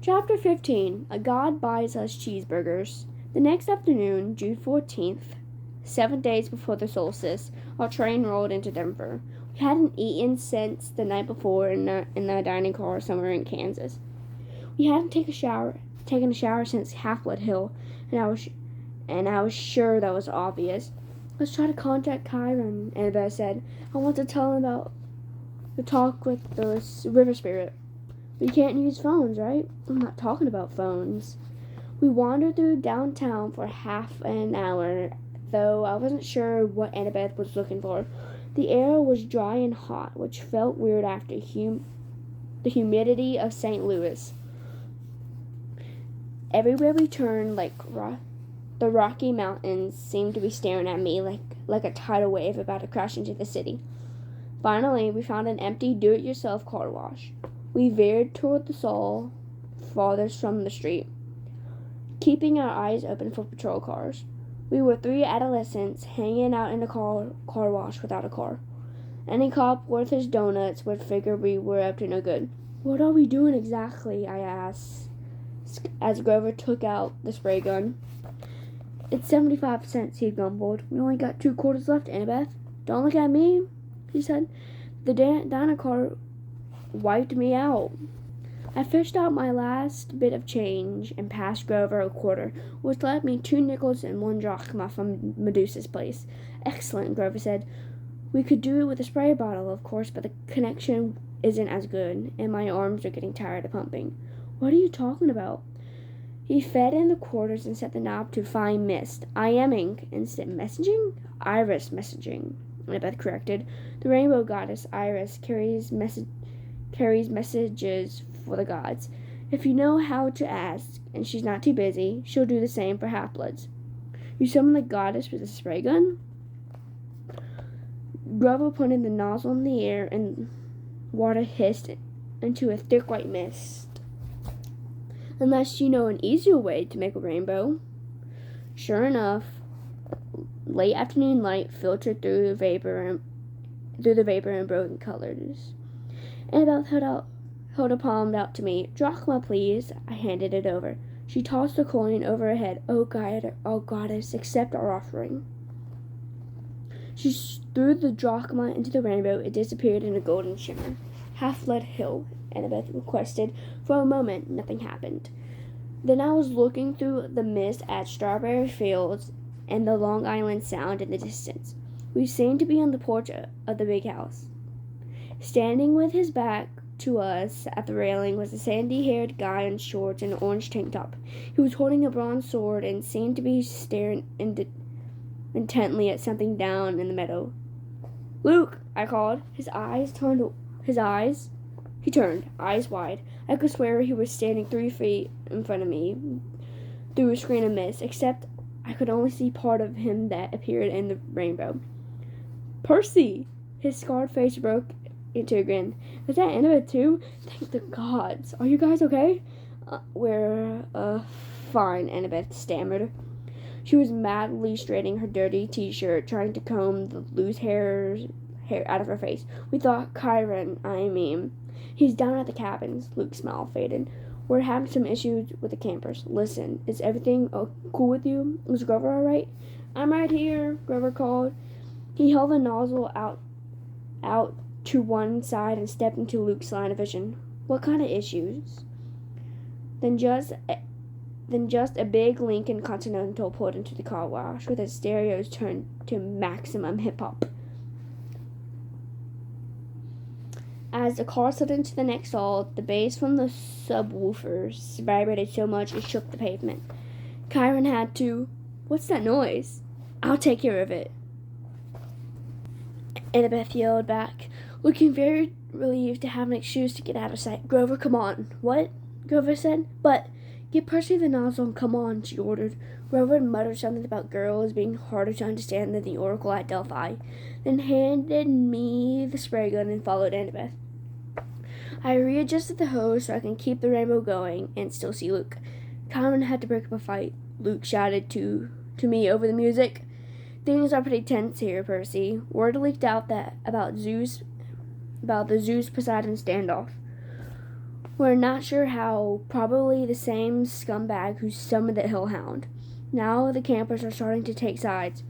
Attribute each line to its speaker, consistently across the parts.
Speaker 1: Chapter 15. A God Buys Us Cheeseburgers. The next afternoon, June 14th, 7 days before the solstice, our train rolled into Denver. We hadn't eaten since the night before in the dining car somewhere in Kansas. We hadn't taken a shower since Half-Blood Hill, and I was sure that was obvious. Let's try to contact Kyron, Annabelle said. I want to tell him about the talk with the river spirit. We can't use phones, right? I'm not talking about phones. We wandered through downtown for half an hour, though I wasn't sure what Annabeth was looking for. The air was dry and hot, which felt weird after the humidity of St. Louis. Everywhere we turned, the Rocky Mountains seemed to be staring at me like a tidal wave about to crash into the city. Finally, we found an empty do-it-yourself car wash. We veered toward the stall farthest from the street, keeping our eyes open for patrol cars. We were 3 adolescents hanging out in a car wash without a car. Any cop worth his donuts would figure we were up to no good. What are we doing exactly? I asked, as Grover took out the spray gun. It's 75 cents, he grumbled. We only got 2 quarters left, Annabeth. Don't look at me, he said. The diner car wiped me out. I fished out my last bit of change and passed Grover a quarter, which left me 2 nickels and 1 drachma from Medusa's place. Excellent, Grover said. We could do it with a spray bottle, of course, but the connection isn't as good, and my arms are getting tired of pumping. What are you talking about? He fed in the quarters and set the knob to fine mist. IMing instead messaging? Iris messaging, Annabeth corrected. The rainbow goddess Iris carries messages for the gods. If you know how to ask, and she's not too busy, she'll do the same for half-bloods. You summon the goddess with a spray gun? Grover pointed the nozzle in the air, and water hissed into a thick white mist. Unless you know an easier way to make a rainbow. Sure enough, late afternoon light filtered through the vapor and broken colors. Annabelle held a palm out to me. Drachma, please. I handed it over. She tossed the coin over her head. Oh, goddess, accept our offering. She threw the drachma into the rainbow. It disappeared in a golden shimmer. Half-Blood Hill, Annabeth requested. For a moment, nothing happened. Then I was looking through the mist at strawberry fields and the Long Island Sound in the distance. We seemed to be on the porch of the big house. Standing with his back to us at the railing was a sandy-haired guy in shorts and an orange tank top. He was holding a bronze sword and seemed to be staring intently at something down in the meadow. Luke, I called. He turned, eyes wide. I could swear he was standing 3 feet in front of me through a screen of mist, except I could only see part of him that appeared in the rainbow. Percy! His scarred face broke into a grin. Is that Annabeth too? Thank the gods. Are you guys okay? We're fine, Annabeth stammered. She was madly straightening her dirty t-shirt, trying to comb the loose hair out of her face. We thought Kyron, he's down at the cabins. Luke's smile faded. We're having some issues with the campers. Listen, is everything cool with you? Is Grover all right? I'm right here, Grover called. He held the nozzle out to one side and stepped into Luke's line of vision. What kind of issues? Then just a big Lincoln Continental pulled into the car wash with its stereos turned to maximum hip-hop. As the car slid into the next stall, the bass from the subwoofers vibrated so much it shook the pavement. Kyron had to, What's that noise? I'll take care of it, Annabeth yelled back, looking very relieved to have an excuse to get out of sight. Grover, come on. What? Grover said. But get Percy the nozzle and come on, she ordered. Grover muttered something about girls being harder to understand than the oracle at Delphi, then handed me the spray gun and followed Annabeth. I readjusted the hose so I can keep the rainbow going and still see Luke. Kyron had to break up a fight, Luke shouted to me over the music. Things are pretty tense here, Percy. Word leaked out about the Zeus-Poseidon standoff. We're not sure how, probably the same scumbag who summoned the hellhound. Now the campers are starting to take sides.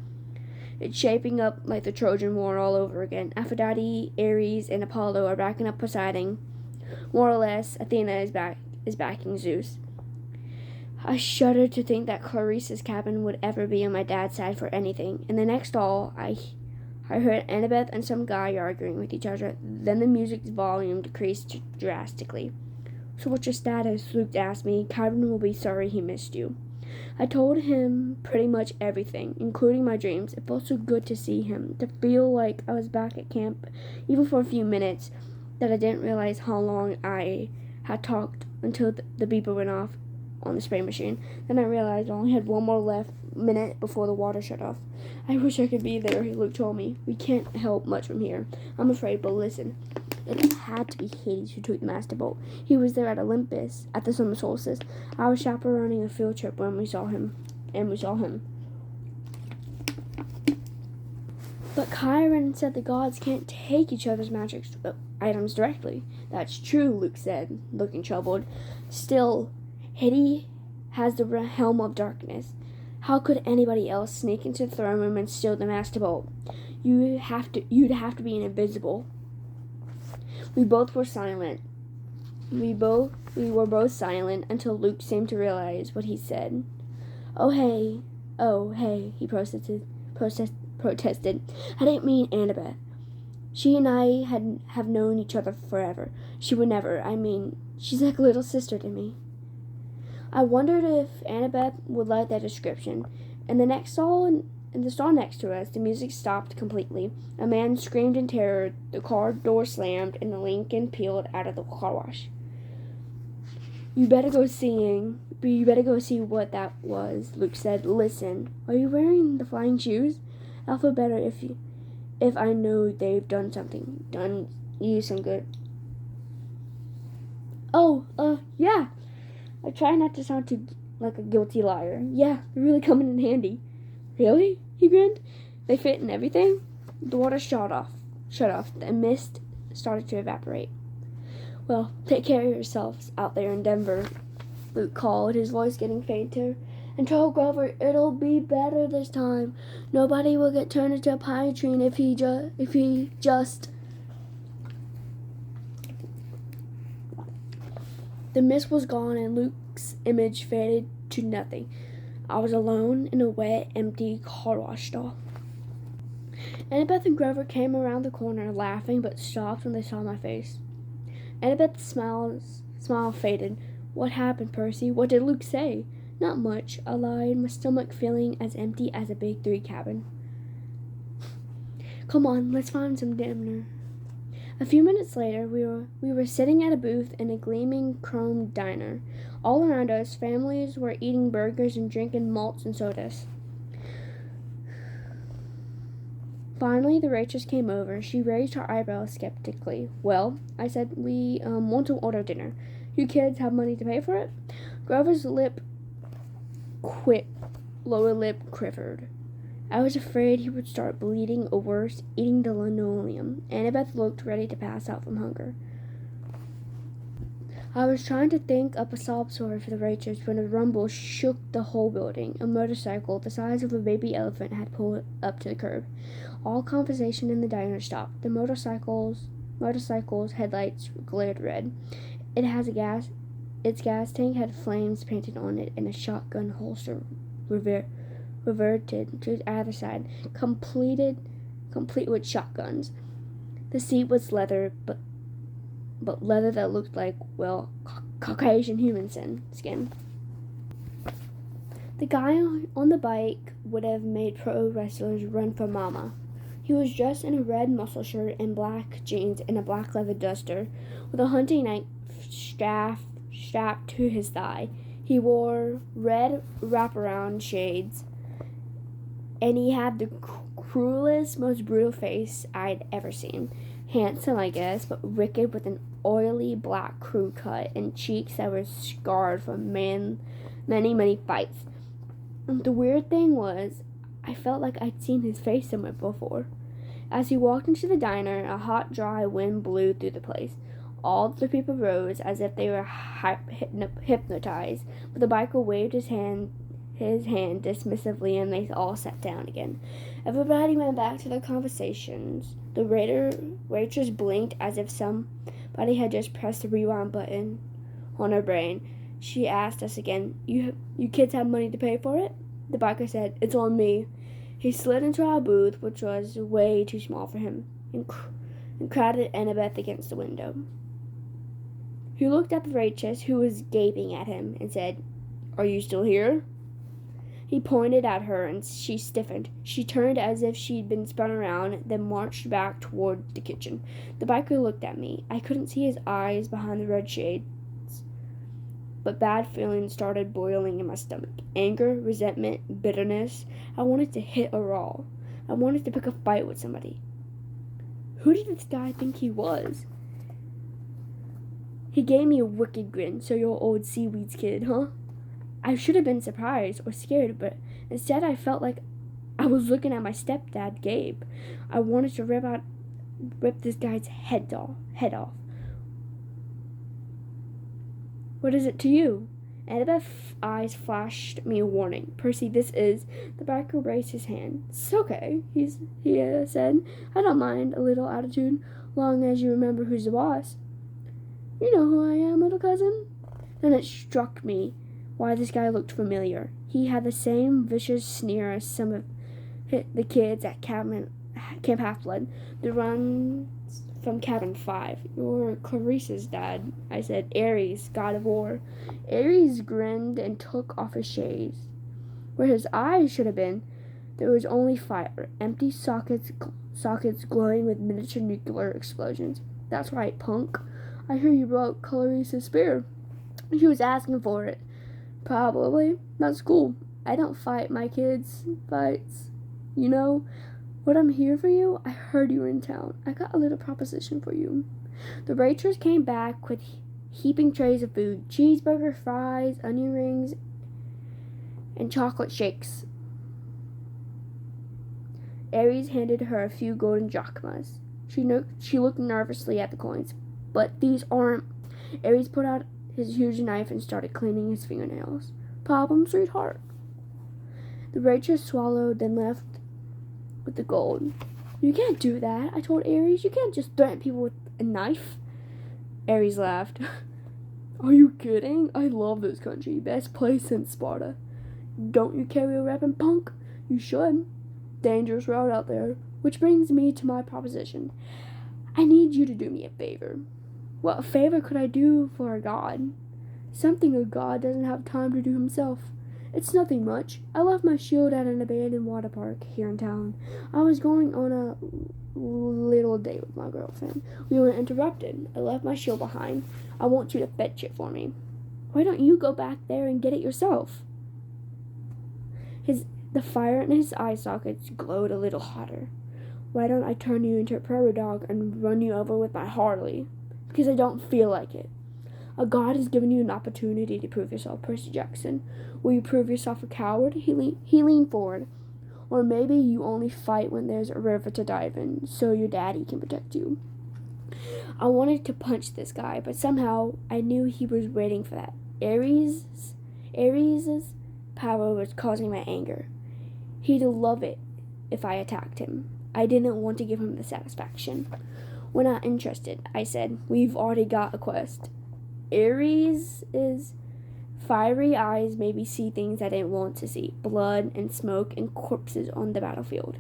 Speaker 1: It's shaping up like the Trojan War all over again. Aphrodite, Ares, and Apollo are backing up Poseidon. More or less, Athena is backing Zeus. I shudder to think that Clarice's cabin would ever be on my dad's side for anything. In the next stall, I heard Annabeth and some guy arguing with each other. Then the music's volume decreased drastically. "So what's your status?" Luke asked me. "Kyron will be sorry he missed you." I told him pretty much everything, including my dreams. It felt so good to see him, to feel like I was back at camp, even for a few minutes, that I didn't realize how long I had talked until the beeper went off on the spray machine. Then I realized I only had one more minute before the water shut off. "I wish I could be there," Luke told me. "We can't help much from here, I'm afraid, but listen. It had to be Hades who took the master bolt. He was there at Olympus at the summer solstice. I was chaperoning a field trip when we saw him. But Chiron said the gods can't take each other's magic items directly." "That's true," Luke said, looking troubled. "Still, Hades has the helm of darkness. How could anybody else sneak into the throne room and steal the master bolt? You'd have to be invisible." We both were silent. We were both silent until Luke seemed to realize what he said. Oh hey, he protested. "I didn't mean Annabeth. She and I have known each other forever. She would never, she's like a little sister to me." I wondered if Annabeth would like that description. In the stall next to us, the music stopped completely. A man screamed in terror, the car door slammed, and the Lincoln peeled out of the car wash. You better go see what that was," Luke said. "Listen, are you wearing the flying shoes? I'll feel better if I know they've done you some good." "Oh, yeah. I try not to sound too like a guilty liar. Yeah, they're really coming in handy." "Really?" he grinned. "They fit in everything?" The water shut off. The mist started to evaporate. "Well, take care of yourselves out there in Denver," Luke called, his voice getting fainter. "And tell Grover it'll be better this time. Nobody will get turned into a pine tree if he just... The mist was gone and Luke's image faded to nothing. I was alone in a wet, empty car wash stall. Annabeth and Grover came around the corner, laughing, but stopped when they saw my face. Annabeth's smile faded. "What happened, Percy? What did Luke say?" "Not much," I lied, my stomach feeling as empty as a Big 3 cabin. "Come on, let's find some dinner." A few minutes later, we were sitting at a booth in a gleaming chrome diner. All around us, families were eating burgers and drinking malts and sodas. Finally, the waitress came over. She raised her eyebrows skeptically. "Well," I said, "we want to order dinner. You kids have money to pay for it?" Grover's lower lip quivered. I was afraid he would start bleeding or worse, eating the linoleum. Annabeth looked ready to pass out from hunger. I was trying to think up a sob story for the waitress when a rumble shook the whole building. A motorcycle the size of a baby elephant had pulled up to the curb. All conversation in the diner stopped. The motorcycle's headlights glared red. Its gas tank had flames painted on it, and a shotgun holster reverted to either side, complete with shotguns. The seat was leather, but leather that looked like, well, Caucasian human skin. The guy on the bike would have made pro wrestlers run for mama. He was dressed in a red muscle shirt and black jeans and a black leather duster, with a hunting knife strapped to his thigh. He wore red wraparound shades, and he had the cruelest, most brutal face I'd ever seen. Handsome, I guess, but wicked, with an oily black crew cut and cheeks that were scarred from many fights. The weird thing was, I felt like I'd seen his face somewhere before. As he walked into the diner, a hot, dry wind blew through the place. All the people rose as if they were hypnotized, but the biker waved his hand dismissively, and they all sat down again. Everybody went back to their conversations. The waitress blinked as if somebody had just pressed the rewind button on her brain. She asked us again, You kids have money to pay for it? The biker said, It's on me. He slid into our booth, which was way too small for him, and crowded Annabeth against the window. He looked at the waitress, who was gaping at him, and said, Are you still here? He pointed at her, and she stiffened. She turned as if she'd been spun around, then marched back toward the kitchen. The biker looked at me. I couldn't see his eyes behind the red shades, but bad feelings started boiling in my stomach. Anger, resentment, bitterness. I wanted to hit a raw. I wanted to pick a fight with somebody. Who did this guy think he was? He gave me a wicked grin. So you're old seaweeds kid, huh? I should have been surprised or scared, but instead I felt like I was looking at my stepdad, Gabe. I wanted to rip this guy's head off. What is it to you? Annabeth's eyes flashed me a warning. Percy, this is... The biker raised his hand. It's okay, he said. I don't mind a little attitude, long as you remember who's the boss. You know who I am, little cousin? Then it struck me why this guy looked familiar. He had the same vicious sneer as some of the kids at Camp Half-Blood. The runs from Cabin 5. You're Clarice's dad, I said. Ares, god of war. Ares grinned and took off his shades. Where his eyes should have been, there was only fire. Empty sockets glowing with miniature nuclear explosions. That's right, punk. I hear you broke Clarice's spear. She was asking for it. Probably. That's cool. I don't fight my kids' fights. You know what, I'm here for you? I heard you were in town. I got a little proposition for you. The waitress came back with heaping trays of food. Cheeseburger, fries, onion rings, and chocolate shakes. Ares handed her a few golden drachmas. She looked nervously at the coins. But these aren't... Ares put out his huge knife and started cleaning his fingernails. Problem, sweetheart. The waitress swallowed, then left with the gold. You can't do that, I told Ares. You can't just threaten people with a knife. Ares laughed. Are you kidding? I love this country. Best place since Sparta. Don't you carry a weapon, punk? You should. Dangerous road out there. Which brings me to my proposition. I need you to do me a favor. What favor could I do for a god? Something a god doesn't have time to do himself. It's nothing much. I left my shield at an abandoned water park here in town. I was going on a little date with my girlfriend. We were interrupted. I left my shield behind. I want you to fetch it for me. Why don't you go back there and get it yourself? The fire in his eye sockets glowed a little hotter. Why don't I turn you into a prairie dog and run you over with my Harley? Because I don't feel like it. A god has given you an opportunity to prove yourself, Percy Jackson. Will you prove yourself a coward? He leaned forward. Or maybe you only fight when there's a river to dive in, so your daddy can protect you. I wanted to punch this guy, but somehow I knew he was waiting for that. Ares' power was causing my anger. He'd love it if I attacked him. I didn't want to give him the satisfaction. We're not interested, I said. We've already got a quest. Ares' fiery eyes made me see things I didn't want to see. Blood and smoke and corpses on the battlefield.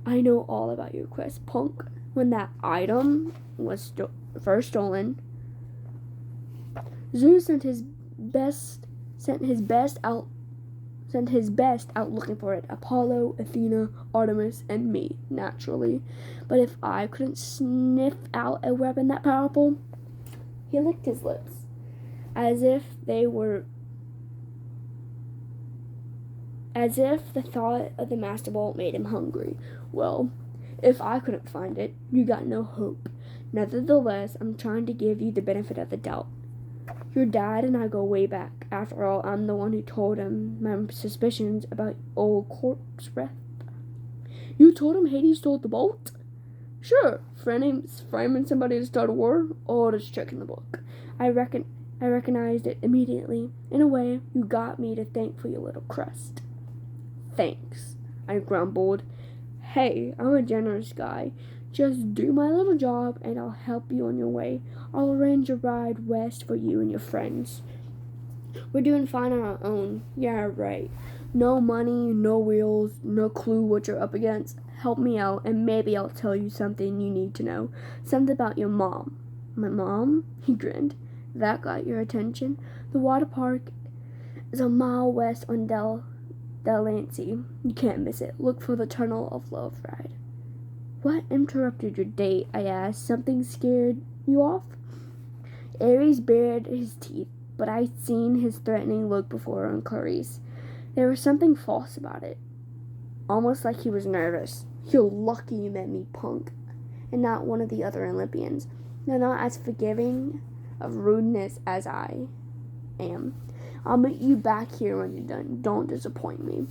Speaker 1: I know all about your quest, punk. When that item was first stolen, Zeus sent his best out looking for it. Apollo, Athena, Artemis, and me, naturally. But if I couldn't sniff out a weapon that powerful... He licked his lips, as if the thought of the Master Bolt made him hungry. Well, if I couldn't find it, you got no hope. Nevertheless, I'm trying to give you the benefit of the doubt. Your dad and I go way back. After all, I'm the one who told him my suspicions about old corpse breath. You told him Hades stole the bolt? Sure, framing somebody to start a war? Oldest trick in the book. I recognized it immediately. In a way, you got me to thank for your little crust. Thanks, I grumbled. Hey, I'm a generous guy. Just do my little job and I'll help you on your way. I'll arrange a ride west for you and your friends. We're doing fine on our own. Yeah, right. No money, no wheels, no clue what you're up against. Help me out and maybe I'll tell you something you need to know. Something about your mom. My mom? He grinned. That got your attention? The water park is a mile west on Delancey. You can't miss it. Look for the Tunnel of Love ride. What interrupted your date? I asked. Something scared you off? Aries bared his teeth, but I'd seen his threatening look before on Clarice. There was something false about it. Almost like he was nervous. You're lucky you met me, punk, and not one of the other Olympians. They're not as forgiving of rudeness as I am. I'll meet you back here when you're done. Don't disappoint me.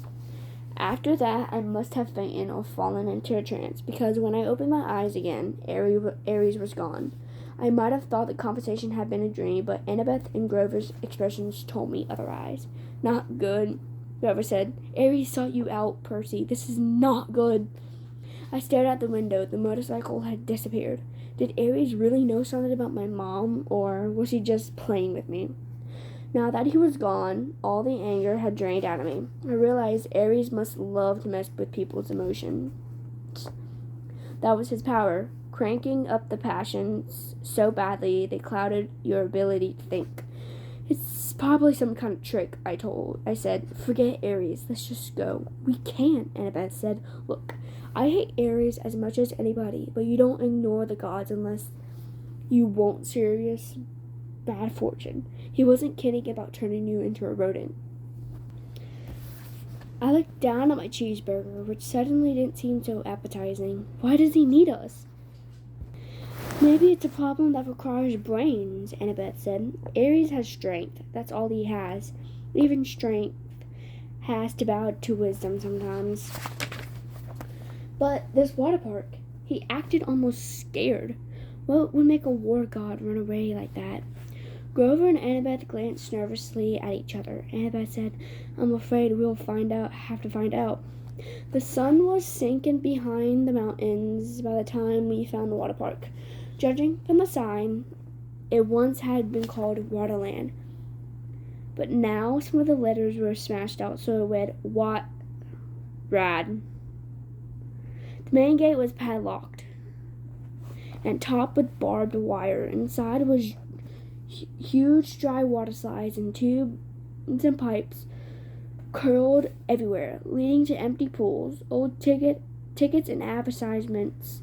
Speaker 1: After that, I must have fainted or fallen into a trance, because when I opened my eyes again, Aries was gone. I might have thought the conversation had been a dream, but Annabeth and Grover's expressions told me otherwise. Not good, Grover said. Aries sought you out, Percy. This is not good. I stared out the window. The motorcycle had disappeared. Did Aries really know something about my mom, or was he just playing with me? Now that he was gone, all the anger had drained out of me. I realized Aries must love to mess with people's emotions. That was his power, cranking up the passions so badly they clouded your ability to think. It's probably some kind of trick, I said. Forget Aries, let's just go. We can't, Annabeth said. Look, I hate Aries as much as anybody, but you don't ignore the gods unless you want serious bad fortune. He wasn't kidding about turning you into a rodent. I looked down at my cheeseburger, which suddenly didn't seem so appetizing. Why does he need us? Maybe it's a problem that requires brains, Annabeth said. Aries has strength. That's all he has. Even strength has to bow to wisdom sometimes. But this water park, he acted almost scared. What would make a war god run away like that? Grover and Annabeth glanced nervously at each other. Annabeth said, I'm afraid we'll have to find out. The sun was sinking behind the mountains by the time we found the water park. Judging from the sign, it once had been called Waterland. But now some of the letters were smashed out, so it read, Rad. The main gate was padlocked and topped with barbed wire. Inside was huge dry water slides and tubes and pipes curled everywhere, leading to empty pools. Old tickets and advertisements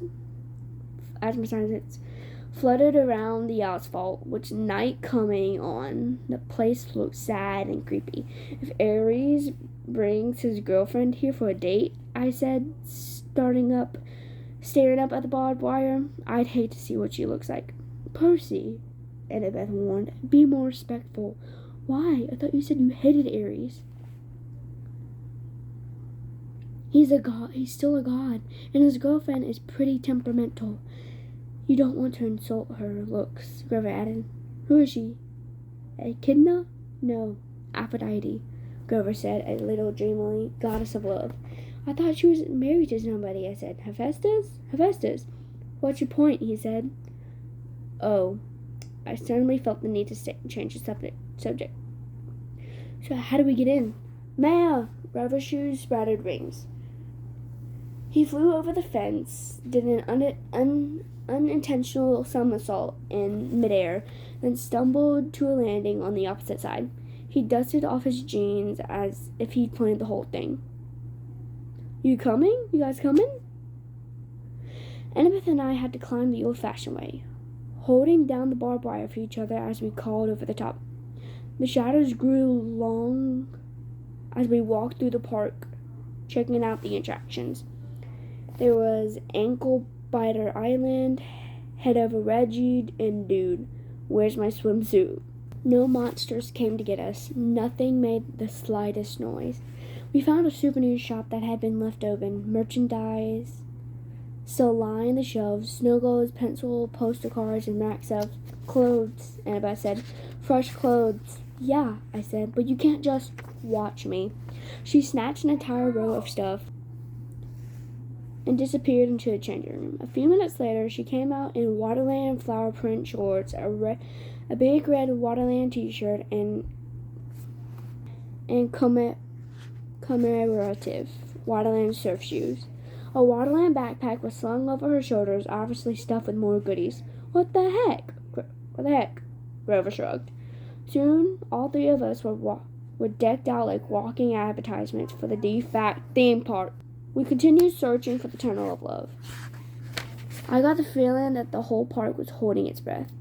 Speaker 1: fluttered around the asphalt. With night coming on, the place looked sad and creepy. If Aries brings his girlfriend here for a date, I said, staring up at the barbed wire, I'd hate to see what she looks like. Percy, Annabeth warned, be more respectful. Why? I thought you said you hated Aries. He's a god. He's still a god. And his girlfriend is pretty temperamental. You don't want to insult her looks, Grover added. Who is she? Echidna? No, Aphrodite, Grover said a little dreamily, goddess of love. I thought she was married to somebody, I said. Hephaestus. What's your point, he said. Oh, I suddenly felt the need to change the subject. So how do we get in? Maya! Grover's shoes sprouted rings. He flew over the fence, did an unintentional somersault in midair, then stumbled to a landing on the opposite side. He dusted off his jeans as if he'd planned the whole thing. You coming? You guys coming? Annabeth and I had to climb the old-fashioned way, holding down the barbed wire for each other as we crawled over the top. The shadows grew long as we walked through the park, checking out the attractions. There was Ankle Biter Island, Head Over Reggie, and Dude, Where's My Swimsuit? No monsters came to get us. Nothing made the slightest noise. We found a souvenir shop that had been left open. Merchandise still line the shelves, snow globes, pencil, poster cards, and racks of clothes. Annabeth said, fresh clothes. Yeah, I said, but you can't just watch me. She snatched an entire row of stuff and disappeared into the changing room. A few minutes later, she came out in Waterland flower print shorts, a big red Waterland t-shirt, and commemorative Waterland surf shoes. A Waterland backpack was slung over her shoulders, obviously stuffed with more goodies. What the heck? Grover shrugged. Soon, all three of us were decked out like walking advertisements for the DFAC theme park. We continued searching for the Tunnel of Love. I got the feeling that the whole park was holding its breath.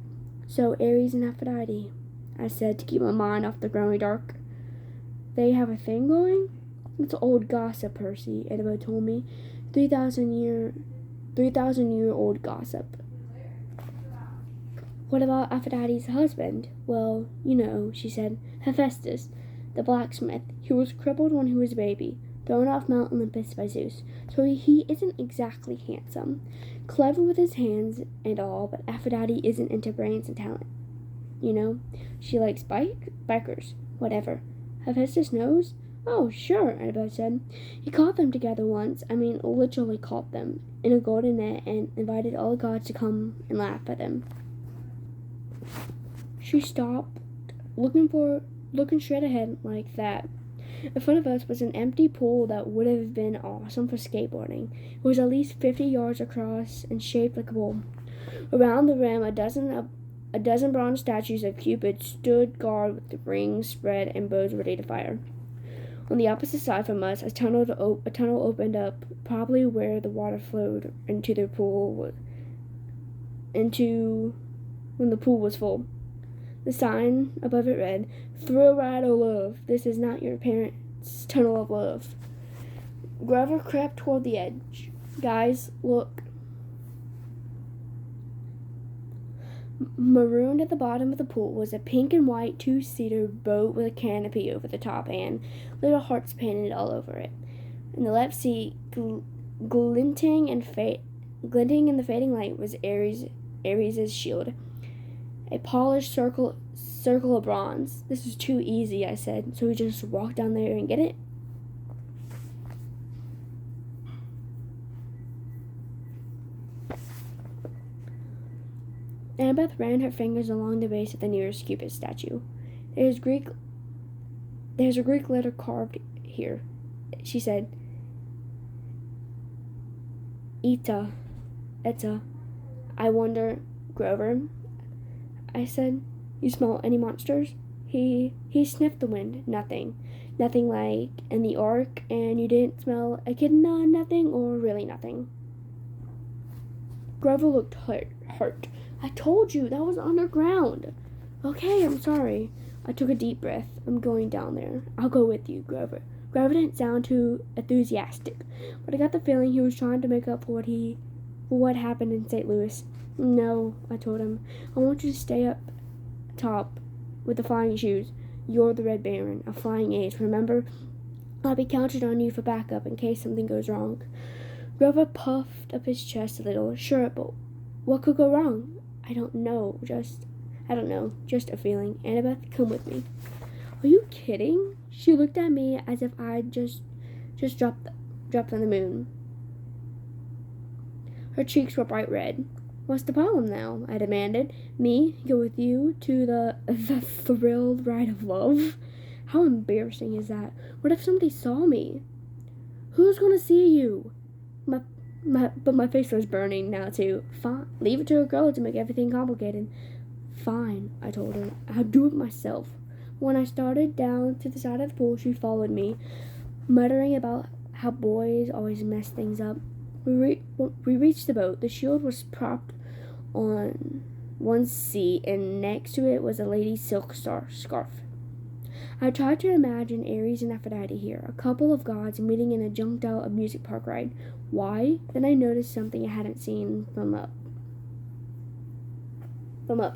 Speaker 1: So, Aries and Aphrodite, I said to keep my mind off the growing dark. They have a thing going? It's old gossip, Percy, Annabelle told me. 3,000-year-old gossip. What about Aphrodite's husband? Well, you know, she said, Hephaestus, the blacksmith. He was crippled when he was a baby, thrown off Mount Olympus by Zeus. So he isn't exactly handsome. Clever with his hands and all, but Aphrodite isn't into brains and talent. You know, she likes bikers, whatever. Hephaestus knows? Oh, sure, Annabelle said. He caught them together once, literally caught them, in a golden net and invited all the gods to come and laugh at them. She stopped, looking straight ahead like that. In front of us was an empty pool that would have been awesome for skateboarding. It was at least 50 yards across and shaped like a bowl. Around the rim, a dozen bronze statues of Cupid stood guard with the rings spread and bows ready to fire. On the opposite side from us, a tunnel opened up, probably where the water flowed into the pool when the pool was full. The sign above it read, Thrill Ride O Love. This is not your parents' tunnel of love. Grover crept toward the edge. Guys, look. Marooned at the bottom of the pool was a pink and white two-seater boat with a canopy over the top and little hearts painted all over it. In the left seat, glinting in the fading light, was Ares' shield. A polished circle of bronze. This is too easy, I said, so we just walk down there and get it. Annabeth ran her fingers along the base of the nearest Cupid statue. There's a Greek letter carved here, she said. Eta. I wonder, Grover, I said, you smell any monsters? He sniffed the wind. Nothing like in the Ark, and you didn't smell echidna, nothing, or really nothing. Grover looked hurt. I told you, that was underground. Okay, I'm sorry. I took a deep breath. I'm going down there. I'll go with you, Grover. Grover didn't sound too enthusiastic, but I got the feeling he was trying to make up for what happened in St. Louis. No, I told him. I want you to stay up top with the flying shoes. You're the Red Baron, a flying ace, remember? I'll be counting on you for backup in case something goes wrong. Grover puffed up his chest a little. Sure, but what could go wrong? I don't know, just a feeling. Annabeth, come with me. Are you kidding? She looked at me as if I'd just dropped on the moon. Her cheeks were bright red. What's the problem now? I demanded. Me go with you to the thrilled ride of love? How embarrassing is that? What if somebody saw me? Who's gonna see you? But my face was burning now too. Fine, leave it to a girl to make everything complicated. Fine, I told her. I'll do it myself. When I started down to the side of the pool, she followed me, muttering about how boys always mess things up. We reached the boat. The shield was propped on one seat, and next to it was a lady's silk scarf. I tried to imagine Ares and Aphrodite here, a couple of gods meeting in a junked-out amusement park ride. Why? Then I noticed something I hadn't seen from up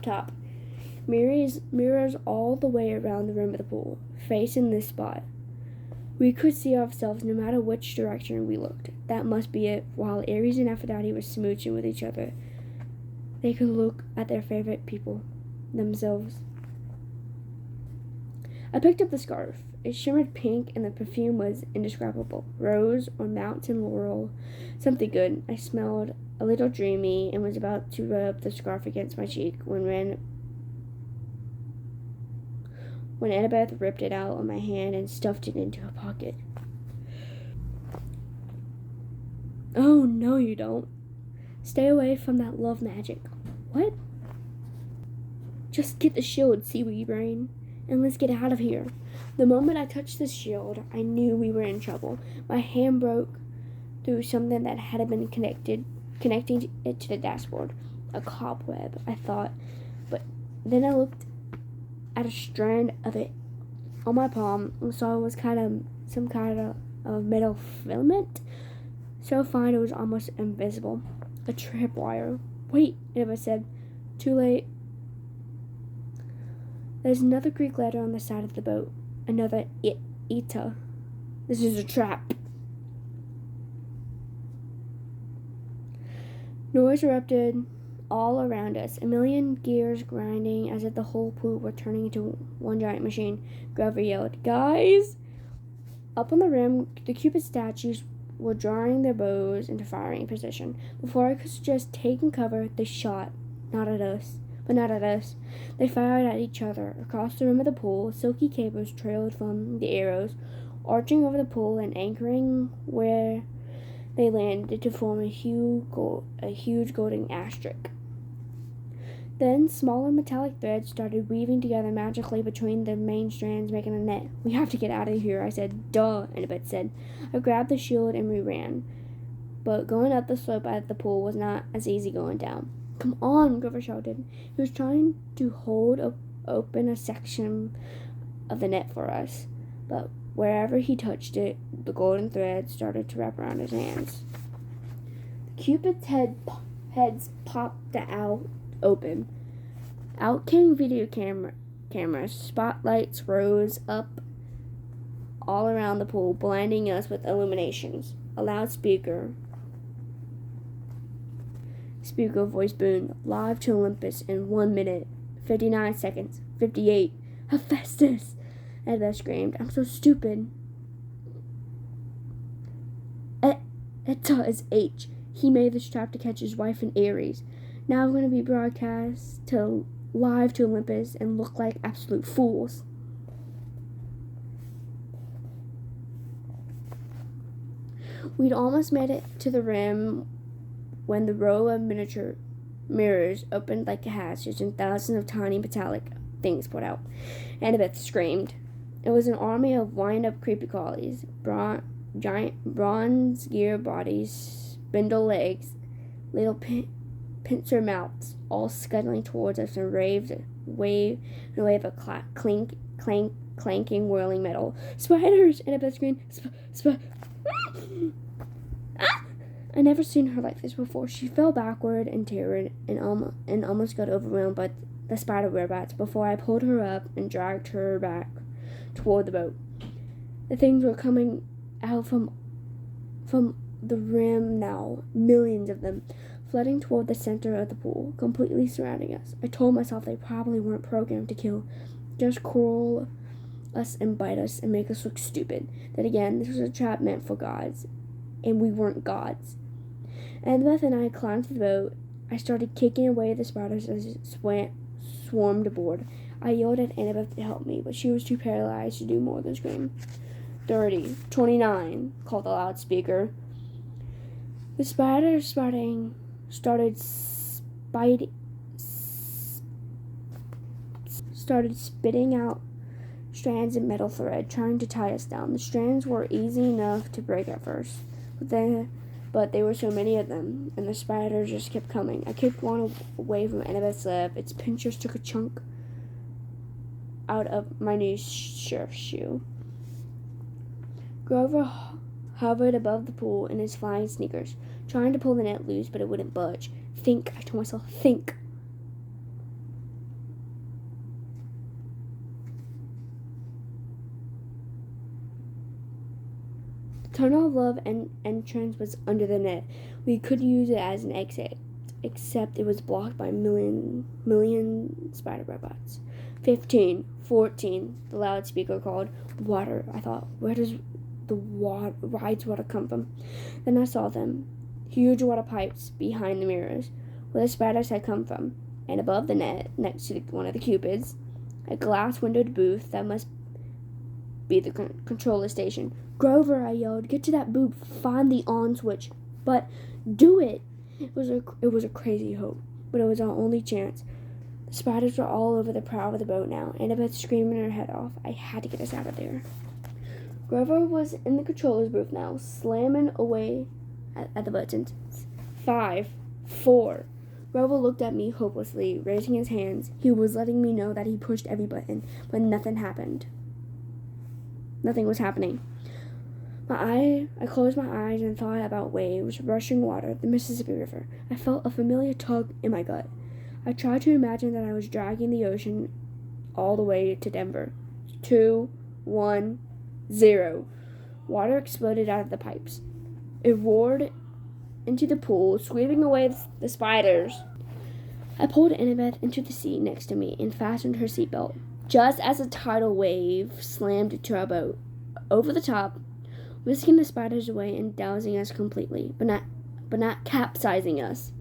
Speaker 1: top. Mirrors all the way around the rim of the pool, facing this spot. We could see ourselves no matter which direction we looked. That must be it. While Aries and Aphrodite were smooching with each other, they could look at their favorite people, themselves. I picked up the scarf. It shimmered pink and the perfume was indescribable. Rose or mountain laurel, something good. I smelled a little dreamy and was about to rub the scarf against my cheek when Annabeth ripped it out of my hand and stuffed it into her pocket. Oh, no you don't. Stay away from that love magic. What? Just get the shield, seaweed brain, and let's get out of here. The moment I touched the shield, I knew we were in trouble. My hand broke through something that had been connecting it to the dashboard. A cobweb, I thought. But then I looked at a strand of it on my palm and saw it was some kind of metal filament. So fine it was almost invisible. A tripwire. Wait, Eva said. Too late. There's another Greek letter on the side of the boat. Another Eta. This is a trap. Noise erupted all around us, a million gears grinding as if the whole pool were turning into one giant machine. Grover yelled, "Guys!" Up on the rim, the Cupid statues were drawing their bows into firing position. Before I could suggest taking cover, they shot. Not at us. They fired at each other. Across the rim of the pool, silky cables trailed from the arrows, arching over the pool and anchoring where they landed to form a huge golden asterisk. Then smaller metallic threads started weaving together magically between the main strands, making a net. "We have to get out of here," I said. "Duh," Annabeth said. I grabbed the shield and we ran. But going up the slope at the pool was not as easy going down. "Come on," Grover shouted. He was trying to hold open a section of the net for us, but wherever he touched it, the golden thread started to wrap around his hands. The Cupid's heads popped out open. Out came video cameras. Spotlights rose up all around the pool, blinding us with illuminations. A loudspeaker voice boomed, "Live to Olympus in 1 minute, 59 seconds, 58. Hephaestus!" Annabeth screamed. "I'm so stupid." Eta is H. He made this trap to catch his wife in Aries. Now we're going to be broadcast to live to Olympus and look like absolute fools. We'd almost made it to the rim when the row of miniature mirrors opened like hatches and thousands of tiny metallic things poured out. Annabeth screamed. It was an army of wind-up creepy crawlies, giant bronze gear bodies, spindle legs, little pincer mouths, all scuttling towards us in a wave of clanking, whirling metal. "Spiders!" Annabeth screamed. I never seen her like this before. She fell backward in terror and almost got overwhelmed by the spider robots before I pulled her up and dragged her back toward the boat. The things were coming out from the rim now, millions of them, flooding toward the center of the pool, completely surrounding us. I told myself they probably weren't programmed to kill, just curl us and bite us and make us look stupid. Then again, this was a trap meant for gods, and we weren't gods. Annabeth and I climbed to the boat. I started kicking away the spiders as it swarmed aboard. I yelled at Annabeth to help me, but she was too paralyzed to do more than scream. 30, 29, called the loudspeaker. The spiders started spitting out strands of metal thread, trying to tie us down. The strands were easy enough to break at first, but there were so many of them, and the spiders just kept coming. I kicked one away from Annabeth's lip. Its pincers took a chunk out of my new surf shoe. Grover hovered above the pool in his flying sneakers, trying to pull the net loose, but it wouldn't budge. "Think," I told myself, "think." Tunnel of Love entrance was under the net. We could use it as an exit, except it was blocked by million spider robots. 15, 14, the loudspeaker called. Water, I thought. Where does the ride's water come from? Then I saw them. Huge water pipes behind the mirrors, where the spiders had come from. And above the net, next to one of the cupids, a glass-windowed booth that must be the controller station. Grover, I yelled, get to that booth, find the on switch. But do it! It was a crazy hope, but it was our only chance. The spiders were all over the prow of the boat now, Annabeth screaming her head off. I had to get us out of there. Grover was in the controller's booth now, slamming away at the buttons. 5, 4. Grover looked at me hopelessly, raising his hands. He was letting me know that he pushed every button, but nothing happened. Nothing was happening. I closed my eyes and thought about waves, rushing water, the Mississippi River. I felt a familiar tug in my gut. I tried to imagine that I was dragging the ocean all the way to Denver. 2, 1, 0. Water exploded out of the pipes. It roared into the pool, sweeping away the spiders. I pulled Annabeth into the seat next to me and fastened her seatbelt, just as a tidal wave slammed into our boat. Over the top, whisking the spiders away and dousing us completely, but not capsizing us.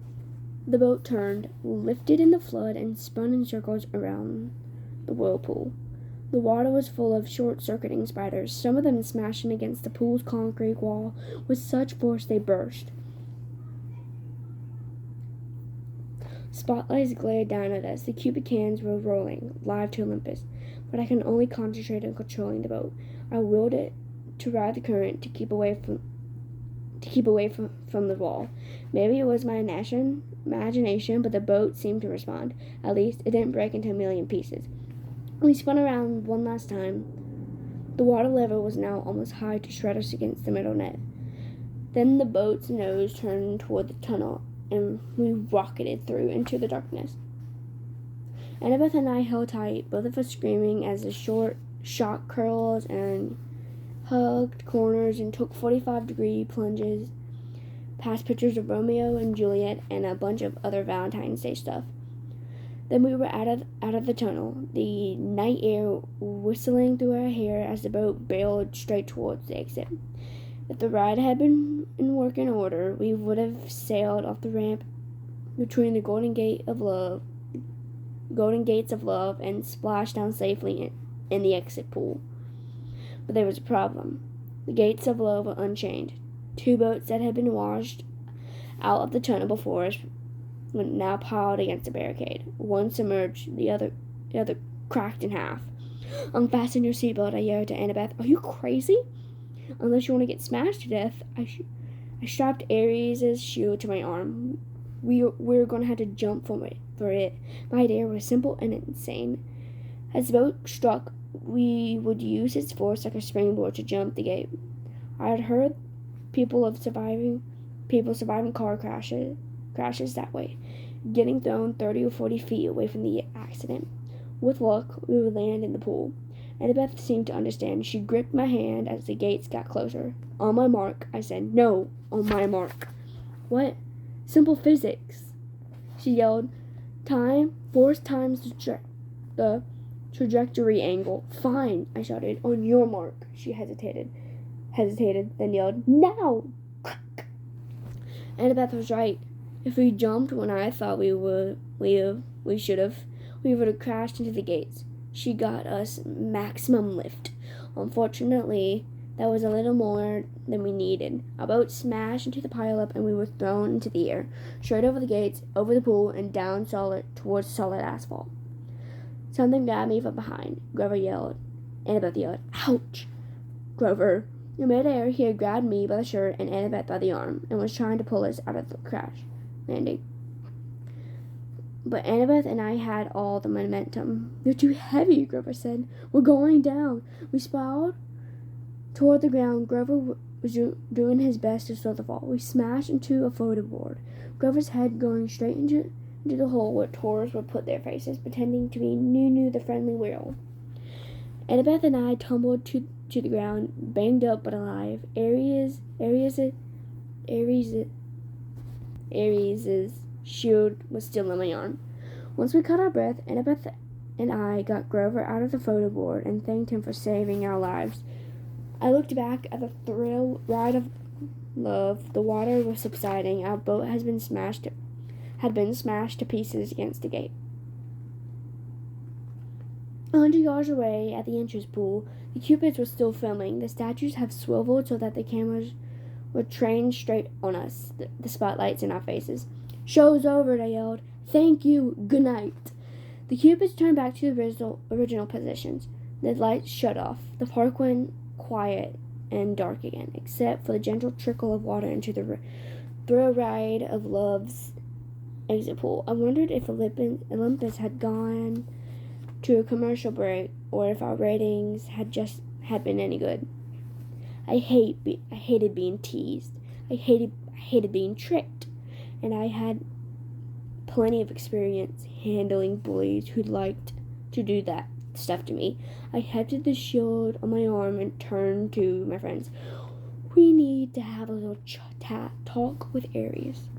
Speaker 1: The boat turned, lifted in the flood, and spun in circles around the whirlpool. The water was full of short-circuiting spiders, some of them smashing against the pool's concrete wall with such force they burst. Spotlights glared down at us. The cubic cans were rolling, live to Olympus, but I can only concentrate on controlling the boat. I willed it to ride the current to keep away from the wall. Maybe it was my imagination, but the boat seemed to respond. At least it didn't break into a million pieces. We spun around one last time. The water level was now almost high to shred us against the middle net. Then the boat's nose turned toward the tunnel, and we rocketed through into the darkness. Annabeth and I held tight, both of us screaming as the short shock curls and hugged corners and took 45-degree plunges past pictures of Romeo and Juliet and a bunch of other Valentine's Day stuff. Then we were out of the tunnel, the night air whistling through our hair as the boat barreled straight towards the exit. If the ride had been in working order, we would have sailed off the ramp between the Golden Gates of Love, and splashed down safely in the exit pool. But there was a problem. The Gates of Love were unchained. 2 boats that had been washed out of the tunnel before us were now piled against the barricade. One submerged, the other cracked in half. Unfasten your seatbelt, I yelled to Annabeth. Are you crazy? Unless you want to get smashed to death. I strapped Ares' shield to my arm. We were going to have to jump for it. My idea was simple and insane. As the boat struck, we would use its force like a springboard to jump the gate. I had heard people surviving car crashes that way, getting thrown 30 or 40 feet away from the accident. With luck, we would land in the pool. Annabeth seemed to understand. She gripped my hand as the gates got closer. On my mark, I said. No, on my mark. What? Simple physics. She yelled. Time, force times the trajectory angle. Fine, I shouted. On your mark. She hesitated, then yelled, now! Annabeth was right. If we jumped when I thought we should have, we would have crashed into the gates. She got us maximum lift. Unfortunately, that was a little more than we needed. Our boat smashed into the pileup and we were thrown into the air, straight over the gates, over the pool, and down towards solid asphalt. Something grabbed me from behind. Grover yelled. Annabeth yelled, ouch! Grover. In midair, he had grabbed me by the shirt and Annabeth by the arm and was trying to pull us out of the crash landing. But Annabeth and I had all the momentum. You're too heavy, Grover said. We're going down. We spiraled toward the ground. Grover was doing his best to slow the fall. We smashed into a floating board, Grover's head going straight into the hole where tourists would put their faces, pretending to be Nunu the friendly whale. Annabeth and I tumbled to to the ground, banged up but alive. Aries' shield was still in my arm. Once we caught our breath, Annabeth and I got Grover out of the photo board and thanked him for saving our lives. I looked back at the thrill ride of love. The water was subsiding. Our boat had been smashed to pieces against the gate. 100 yards away at the entrance pool, the Cupids were still filming. The statues have swiveled so that the cameras were trained straight on us, the spotlights in our faces. "Show's over," they yelled. "Thank you. Good night." The Cupids turned back to the original positions. The lights shut off. The park went quiet and dark again, except for the gentle trickle of water into the thrill ride of love's exit pool. I wondered if Olympus had gone to a commercial break or if our ratings had been any good. I hated being teased. I hated being tricked, and I had plenty of experience handling bullies who liked to do that stuff to me. I hefted the shield on my arm and turned to my friends. "We need to have a little talk with Aries."